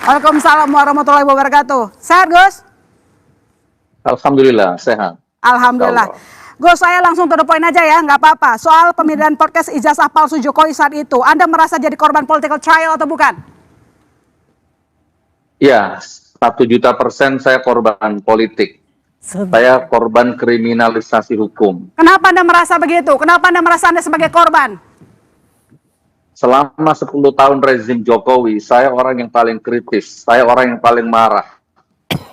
Waalaikumsalam warahmatullahi wabarakatuh. Sehat, Gus? Alhamdulillah, sehat. Alhamdulillah. Gus, saya langsung to the point aja ya, nggak apa-apa. Soal pemindahan podcast ijazah palsu Jokowi saat itu, Anda merasa jadi korban political trial atau bukan? Ya, 1.000.000% saya korban politik. Saya korban kriminalisasi hukum. Kenapa Anda merasa begitu? Kenapa Anda merasa Anda sebagai korban? Selama 10 tahun rezim Jokowi, saya orang yang paling kritis, saya orang yang paling marah.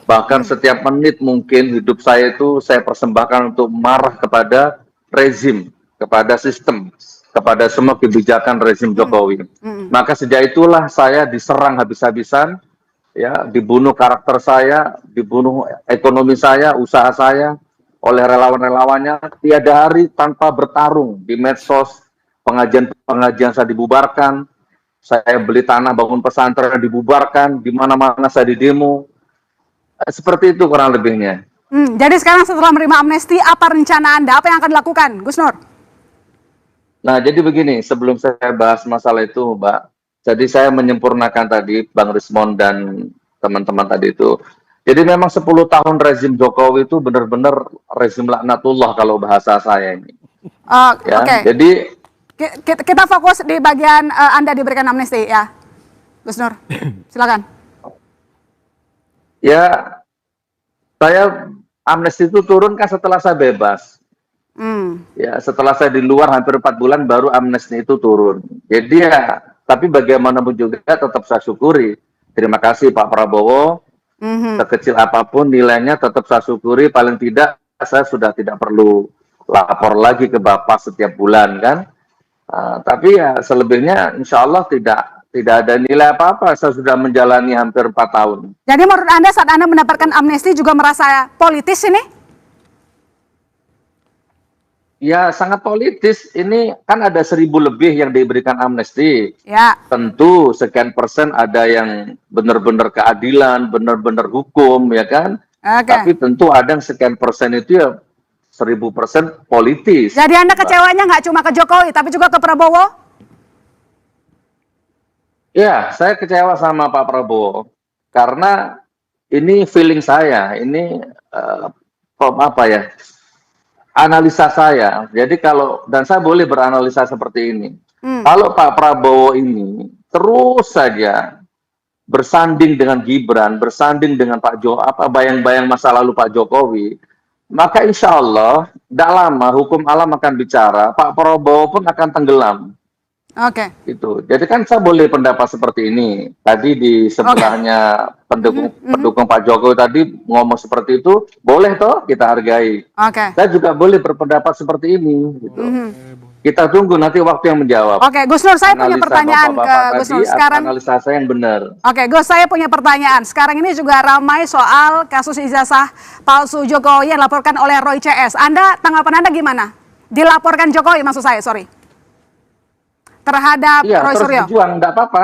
Bahkan setiap menit mungkin hidup saya itu saya persembahkan untuk marah kepada rezim, kepada sistem, kepada semua kebijakan rezim Jokowi. Maka sejak itulah saya diserang habis-habisan, ya, dibunuh karakter saya, dibunuh ekonomi saya, usaha saya oleh relawan-relawannya. Tiada hari tanpa bertarung di medsos. Pengajian saya dibubarkan, saya beli tanah bangun pesantren dibubarkan, di mana-mana saya didemo. Seperti itu kurang lebihnya. Jadi sekarang setelah menerima amnesti, apa rencana Anda? Apa yang akan dilakukan, Gus Nur? Nah, jadi begini, sebelum saya bahas masalah itu, Mbak, jadi saya menyempurnakan tadi, Bang Rismon dan teman-teman tadi itu. Jadi memang 10 tahun rezim Jokowi itu benar-benar rezim laknatullah kalau bahasa saya ini. Ya, Oke. Jadi kita fokus di bagian Anda diberikan amnesti ya, Gus Nur. Silakan. ya, saya amnesti itu turun kan setelah saya bebas. Ya, setelah saya di luar hampir 4 bulan baru amnesti itu turun. Jadi ya, tapi bagaimanapun juga tetap saya syukuri. Terima kasih Pak Prabowo. Sekecil apapun nilainya tetap saya syukuri. Paling tidak saya sudah tidak perlu lapor lagi ke Bapak setiap bulan kan. Tapi ya selebihnya insya Allah tidak ada nilai apa-apa. Saya sudah menjalani hampir 4 tahun. Jadi menurut Anda saat Anda mendapatkan amnesti juga merasa politis ini? Ya sangat politis. Ini kan ada 1.000 lebih yang diberikan amnesti. Ya. Tentu sekian persen ada yang benar-benar keadilan, benar-benar hukum, ya kan? Tapi tentu ada yang sekian persen itu ya 1.000% politis. Jadi Anda kecewanya nggak cuma ke Jokowi, tapi juga ke Prabowo? Ya, saya kecewa sama Pak Prabowo. Karena ini feeling saya, ini apa ya, analisa saya. Jadi kalau, dan saya boleh beranalisa seperti ini. Kalau Pak Prabowo ini terus saja bersanding dengan Gibran, bersanding dengan Pak bayang-bayang masa lalu Pak Jokowi, maka insya Allah tidak lama hukum alam akan bicara, Pak Prabowo pun akan tenggelam. Itu. Jadi kan saya boleh pendapat seperti ini. Tadi di sebelahnya pendukung Pak Jokowi tadi ngomong seperti itu, boleh toh kita hargai. Saya juga boleh berpendapat seperti ini. Gitu. Kita tunggu nanti waktu yang menjawab. Gus Nur, saya punya pertanyaan ke Gus Nur sekarang. Analisa saya yang benar. Gus, saya punya pertanyaan. Sekarang ini juga ramai soal kasus ijazah palsu Jokowi yang dilaporkan oleh Roy CS. Tanggapan Anda gimana? Dilaporkan Jokowi maksud saya, sorry. Terhadap Roy Suryo. Terus berjuang, enggak apa-apa.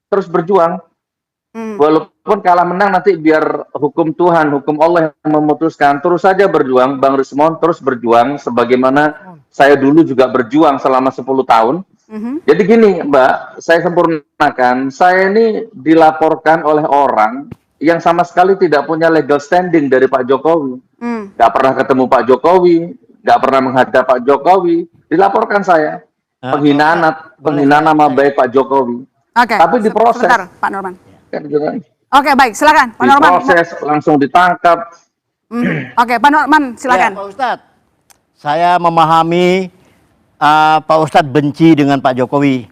Terus berjuang. Walaupun kalah menang nanti biar hukum Tuhan, hukum Allah yang memutuskan. Terus saja berjuang, Bang Rismon, terus berjuang sebagaimana saya dulu juga berjuang selama 10 tahun. Jadi gini, Mbak, saya sempurnakan. Saya ini dilaporkan oleh orang yang sama sekali tidak punya legal standing dari Pak Jokowi. Nggak pernah ketemu Pak Jokowi, nggak pernah menghadap Pak Jokowi. Dilaporkan saya. Penghinaan nama baik Pak Jokowi. Tapi diproses. Sebentar, Pak Norman. Kan, gitu kan. Baik, silakan Pak Norman. Diproses, langsung ditangkap. Pak Norman, silakan. Ya, Pak Ustadz, saya memahami Pak Ustadz benci dengan Pak Jokowi.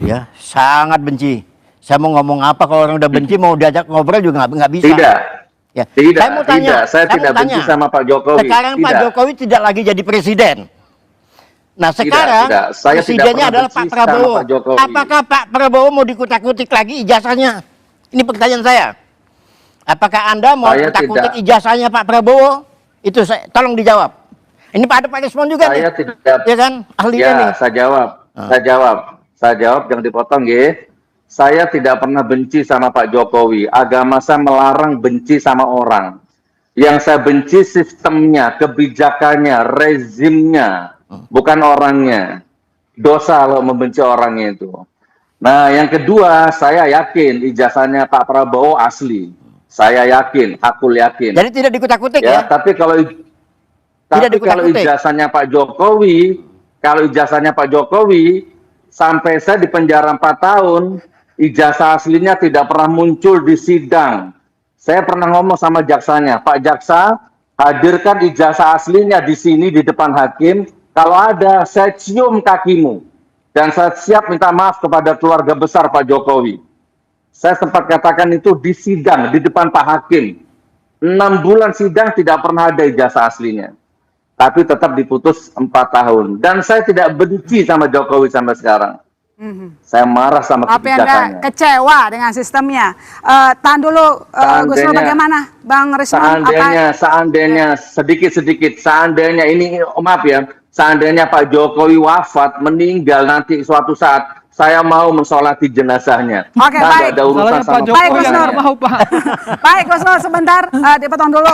Ya, sangat benci. Saya mau ngomong apa kalau orang udah benci, mau diajak ngobrol juga nggak bisa. Tidak. Ya. Tidak, saya mau tanya, saya tidak benci sama Pak Jokowi. Sekarang tidak. Pak Jokowi tidak lagi jadi presiden. Nah sekarang tidak. Saya presidennya adalah Pak Prabowo. Pak Apakah Pak Prabowo mau dikutak-kutik lagi ijazahnya? Ini pertanyaan saya. Apakah Anda mau kutak-kutik ijazahnya Pak Prabowo? Itu tolong dijawab. Ini Pak Respon juga saya nih. Tidak. Ya kan? Ahlinya nih. Saya jawab. Saya jawab, jangan dipotong ya. Saya tidak pernah benci sama Pak Jokowi. Agama saya melarang benci sama orang. Yang saya benci sistemnya, kebijakannya, rezimnya. Bukan orangnya. Dosa kalau membenci orangnya itu. Nah, yang kedua, saya yakin ijazahnya Pak Prabowo asli. Saya yakin, aku yakin. Jadi tidak dikutak-kutik Ya, ya? tapi kalau dikutak-kutik. ijazahnya Pak Jokowi, sampai saya di penjara 4 tahun, ijazah aslinya tidak pernah muncul di sidang. Saya pernah ngomong sama jaksanya, Pak Jaksa, hadirkan ijazah aslinya di sini di depan hakim. Kalau ada, saya cium kakimu. Dan saya siap minta maaf kepada keluarga besar Pak Jokowi. Saya sempat katakan itu di sidang, di depan Pak Hakim. 6 bulan sidang tidak pernah ada ijazah aslinya. Tapi tetap diputus 4 tahun. Dan saya tidak benci sama Jokowi sampai sekarang. Saya marah sama Tapi Anda kebijakannya. kecewa dengan sistemnya. Tahan dulu, Gus Nur, bagaimana? Bang Rismon, Seandainya sedikit-sedikit, seandainya ini, maaf ya, seandainya Pak Jokowi wafat, meninggal nanti suatu saat, saya mau mensolati jenazahnya. Oke, Nggak baik. ada urusan Salahnya sama Pak Baik, Jokowi Gus yang Nur. nggak mau, Pak. Baik, Gus Nur, sebentar. Dipotong dulu,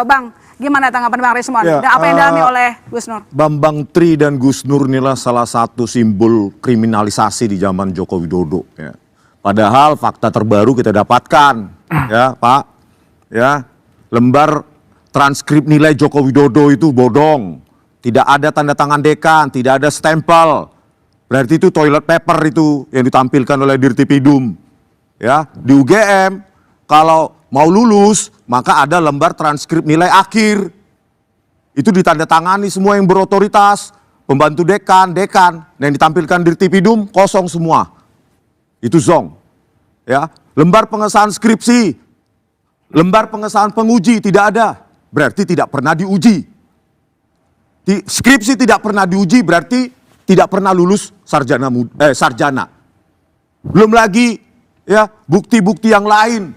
Bang. Gimana tanggapan Bang Rismon? Ya, Dan apa yang dialami oleh Gus Nur? Bambang Tri dan Gus Nur inilah salah satu simbol kriminalisasi di zaman Joko Widodo. Ya. Padahal fakta terbaru kita dapatkan, ya Pak, ya lembar transkrip nilai Joko Widodo itu bodong, tidak ada tanda tangan dekan, tidak ada stempel. Berarti itu toilet paper itu yang ditampilkan oleh Dirtipidum. Ya, di UGM kalau mau lulus maka ada lembar transkrip nilai akhir. Itu ditandatangani semua yang berotoritas, pembantu dekan. Nah, yang ditampilkan Dirtipidum kosong semua. Itu zong. Ya, lembar pengesahan skripsi, lembar pengesahan penguji tidak ada. Berarti tidak pernah diuji. Skripsi tidak pernah diuji berarti tidak pernah lulus sarjana. Belum lagi ya bukti-bukti yang lain.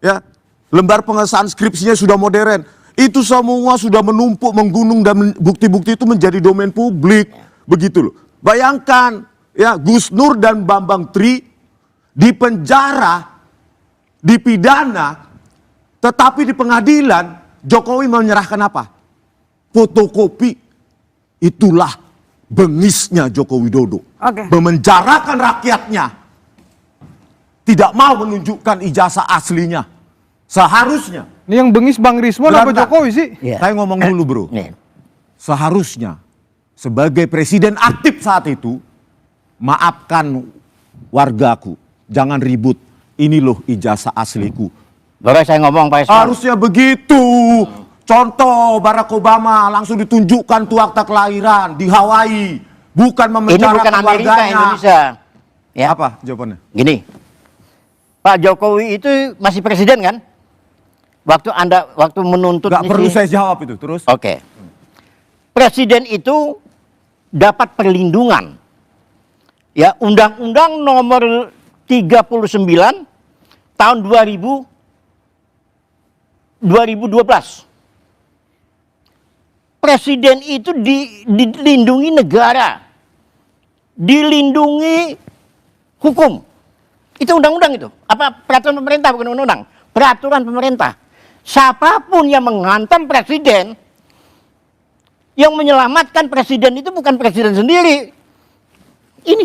Ya, lembar pengesahan skripsinya sudah modern. Itu semua sudah menumpuk, menggunung dan bukti-bukti itu menjadi domain publik. Begitu loh. Bayangkan ya Gus Nur dan Bambang Tri dipenjara, dipidana, tetapi di pengadilan Jokowi menyerahkan apa? Fotokopi. Itulah bengisnya Joko Widodo. Oke. Memenjarakan rakyatnya. Tidak mau menunjukkan ijazah aslinya. Seharusnya. Ini yang bengis Bang Rismon apa Bentar. Jokowi sih? Iya. Saya ngomong dulu bro. Nih. Seharusnya sebagai presiden aktif saat itu, maafkan wargaku. Jangan ribut. Ini loh ijazah asliku. Boleh saya ngomong Pak Isman? Harusnya begitu. Contoh Barack Obama langsung ditunjukkan tuh akta kelahiran di Hawaii. Bukan Ini memenjarakan bukan Amerika, warganya. Indonesia. Ya. Apa jawabannya? Gini, Pak Jokowi itu masih presiden kan? Waktu menuntut Gak ini perlu sih- saya jawab itu. Terus? Oke. Presiden itu dapat perlindungan. Ya, Undang-Undang nomor 39 tahun 2012. Presiden itu dilindungi negara. Dilindungi hukum. Itu undang-undang itu. Apa peraturan pemerintah bukan undang-undang? Peraturan pemerintah. Siapapun yang menghantam presiden, yang menyelamatkan presiden itu bukan presiden sendiri. Ini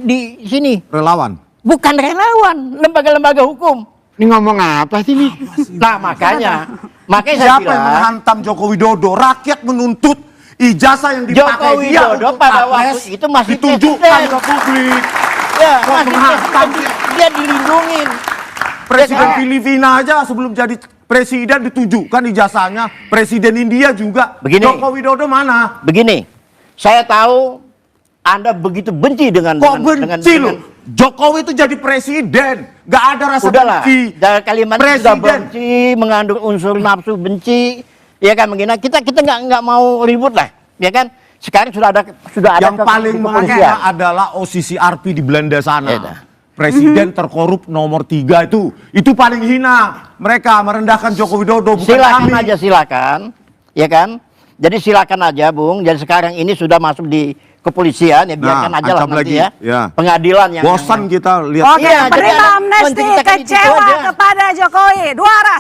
di sini Relawan. bukan relawan, lembaga-lembaga hukum. Ini ngomong apa sih nih? Nah makanya saya Siapa yang bilang menghantam Joko Widodo? Rakyat menuntut ijazah yang Joko dipakai dia Widodo untuk pada capres waktu itu masih ditunjukkan presiden. ke publik. ya, Kok masih menghantam? dia dilindungin. Presiden Ya, Filipina aja sebelum jadi presiden ditunjukkan ijazahnya. Presiden India juga. Begini. Joko Widodo mana? Begini, saya tahu Anda begitu benci dengan Kok benci loh? Jokowi itu jadi presiden, gak ada rasa Udahlah, benci. dari kalimat itu sudah Presiden. benci, mengandung unsur nafsu benci, ya kan menghina. Kita nggak mau ribut lah, ya kan? Sekarang sudah ada Yang paling kepolisian. menghina adalah OCCRP di Belanda sana. Ya dah. Presiden terkorup nomor 3 itu paling hina. Mereka merendahkan Joko Widodo, bukan Silakan kami. aja silakan, ya kan? Jadi silakan aja, Bung. Jadi sekarang ini sudah masuk di kepolisian, ya biarkan Nah, aja lah ancam nanti lagi, ya. ya. Pengadilan yang Bosan kita lihat. Oke, Iya, jadi pemerintah ada amnesti menceritakan itu kecewa aja. kepada Jokowi. Dua arah